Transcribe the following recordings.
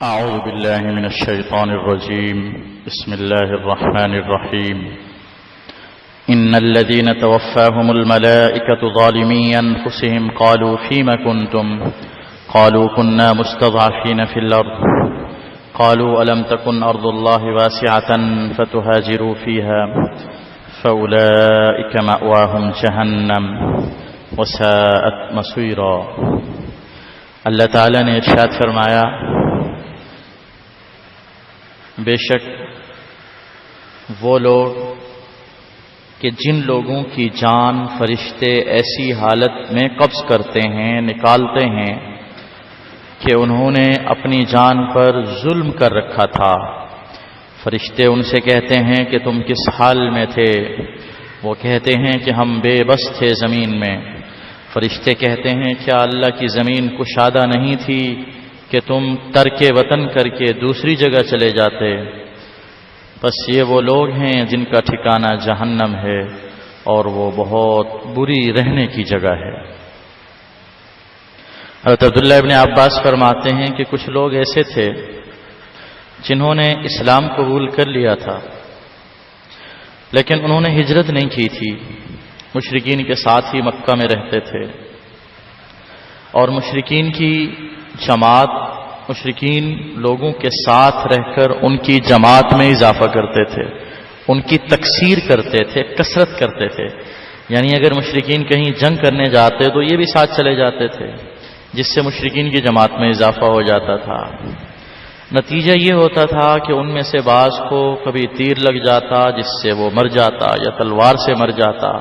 أعوذ بالله من الشيطان الرجيم. بسم الله الرحمن الرحيم. إن الذين توفاهم الملائكة ظالمي أنفسهم قالوا فيما كنتم قالوا كنا مستضعفين في الأرض قالوا ألم تكن أرض الله واسعة فتهاجروا فيها فأولئك مأواهم جهنم وساءت مصيرا. اللہ تعالیٰ نے ارشاد فرمایا، بے شک وہ لوگ کہ جن لوگوں کی جان فرشتے ایسی حالت میں قبض کرتے ہیں، نکالتے ہیں کہ انہوں نے اپنی جان پر ظلم کر رکھا تھا. فرشتے ان سے کہتے ہیں کہ تم کس حال میں تھے؟ وہ کہتے ہیں کہ ہم بے بس تھے زمین میں. فرشتے کہتے ہیں کیا اللہ کی زمین کشادہ نہیں تھی کہ تم ترک وطن کر کے دوسری جگہ چلے جاتے؟ بس یہ وہ لوگ ہیں جن کا ٹھکانہ جہنم ہے اور وہ بہت بری رہنے کی جگہ ہے. حضرت عبداللہ ابن عباس فرماتے ہیں کہ کچھ لوگ ایسے تھے جنہوں نے اسلام قبول کر لیا تھا لیکن انہوں نے ہجرت نہیں کی تھی. مشرکین کے ساتھ ہی مکہ میں رہتے تھے اور مشرکین کی جماعت مشرکین لوگوں کے ساتھ رہ کر ان کی جماعت میں اضافہ کرتے تھے، ان کی تکثیر کرتے تھے، کثرت کرتے تھے. یعنی اگر مشرکین کہیں جنگ کرنے جاتے تو یہ بھی ساتھ چلے جاتے تھے، جس سے مشرکین کی جماعت میں اضافہ ہو جاتا تھا. نتیجہ یہ ہوتا تھا کہ ان میں سے بعض کو کبھی تیر لگ جاتا جس سے وہ مر جاتا یا تلوار سے مر جاتا.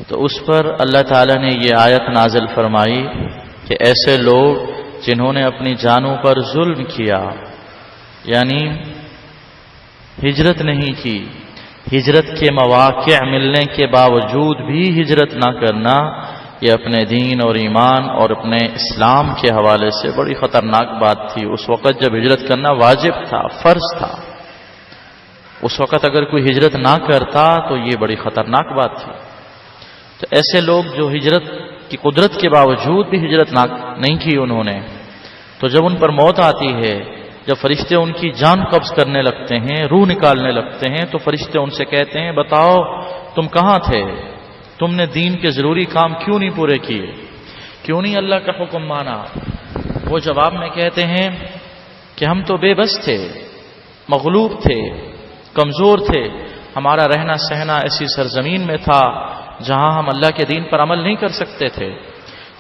تو اس پر اللہ تعالیٰ نے یہ آیت نازل فرمائی کہ ایسے لوگ جنہوں نے اپنی جانوں پر ظلم کیا، یعنی ہجرت نہیں کی، ہجرت کے مواقع ملنے کے باوجود بھی ہجرت نہ کرنا، یہ اپنے دین اور ایمان اور اپنے اسلام کے حوالے سے بڑی خطرناک بات تھی. اس وقت جب ہجرت کرنا واجب تھا، فرض تھا، اس وقت اگر کوئی ہجرت نہ کرتا تو یہ بڑی خطرناک بات تھی. تو ایسے لوگ جو ہجرت کی قدرت کے باوجود بھی ہجرت نہیں کی انہوں نے، تو جب ان پر موت آتی ہے، جب فرشتے ان کی جان قبض کرنے لگتے ہیں، روح نکالنے لگتے ہیں، تو فرشتے ان سے کہتے ہیں بتاؤ تم کہاں تھے؟ تم نے دین کے ضروری کام کیوں نہیں پورے کیے؟ کیوں نہیں اللہ کا حکم مانا؟ وہ جواب میں کہتے ہیں کہ ہم تو بے بس تھے، مغلوب تھے، کمزور تھے. ہمارا رہنا سہنا ایسی سرزمین میں تھا جہاں ہم اللہ کے دین پر عمل نہیں کر سکتے تھے.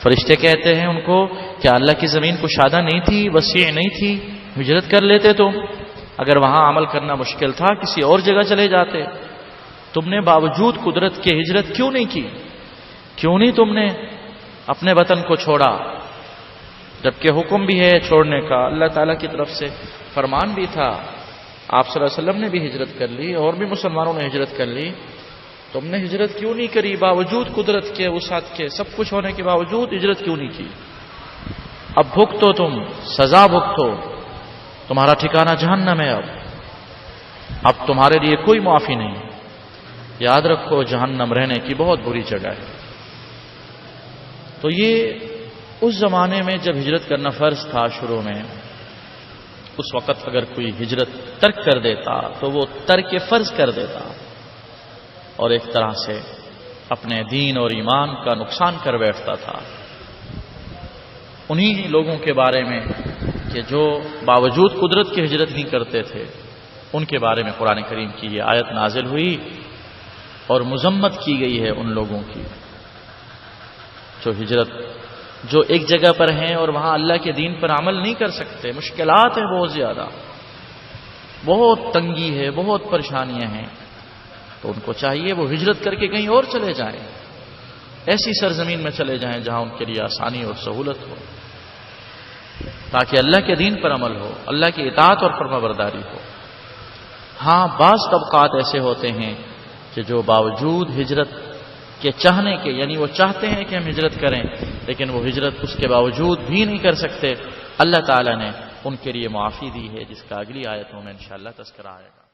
فرشتے کہتے ہیں ان کو کیا اللہ کی زمین کشادہ نہیں تھی، وسیع نہیں تھی؟ ہجرت کر لیتے تم. اگر وہاں عمل کرنا مشکل تھا کسی اور جگہ چلے جاتے. تم نے باوجود قدرت کے ہجرت کیوں نہیں کی؟ کیوں نہیں تم نے اپنے وطن کو چھوڑا؟ جبکہ حکم بھی ہے چھوڑنے کا، اللہ تعالیٰ کی طرف سے فرمان بھی تھا. آپ صلی اللہ علیہ وسلم نے بھی ہجرت کر لی اور بھی مسلمانوں نے ہجرت کر لی. تم نے ہجرت کیوں نہیں کری؟ باوجود قدرت کے، وسعت کے، سب کچھ ہونے کے باوجود ہجرت کیوں نہیں کی؟ اب بھگتو، تم سزا بھگتو، تمہارا ٹھکانہ جہنم ہے. اب تمہارے لیے کوئی معافی نہیں. یاد رکھو جہنم رہنے کی بہت بری جگہ ہے. تو یہ اس زمانے میں جب ہجرت کرنا فرض تھا شروع میں، اس وقت اگر کوئی ہجرت ترک کر دیتا تو وہ ترک فرض کر دیتا اور ایک طرح سے اپنے دین اور ایمان کا نقصان کر بیٹھتا تھا. انہی لوگوں کے بارے میں کہ جو باوجود قدرت کی ہجرت نہیں کرتے تھے، ان کے بارے میں قرآن کریم کی یہ آیت نازل ہوئی اور مذمت کی گئی ہے ان لوگوں کی جو ایک جگہ پر ہیں اور وہاں اللہ کے دین پر عمل نہیں کر سکتے. مشکلات ہیں بہت زیادہ، بہت تنگی ہے، بہت پریشانیاں ہیں. تو ان کو چاہیے وہ ہجرت کر کے کہیں اور چلے جائیں، ایسی سرزمین میں چلے جائیں جہاں ان کے لیے آسانی اور سہولت ہو، تاکہ اللہ کے دین پر عمل ہو، اللہ کی اطاعت اور فرمانبرداری ہو. ہاں بعض طبقات ایسے ہوتے ہیں کہ جو باوجود ہجرت کے چاہنے کے، یعنی وہ چاہتے ہیں کہ ہم ہجرت کریں لیکن وہ ہجرت اس کے باوجود بھی نہیں کر سکتے. اللہ تعالیٰ نے ان کے لیے معافی دی ہے جس کا اگلی آیتوں میں انشاءاللہ تذکرہ آئے گا.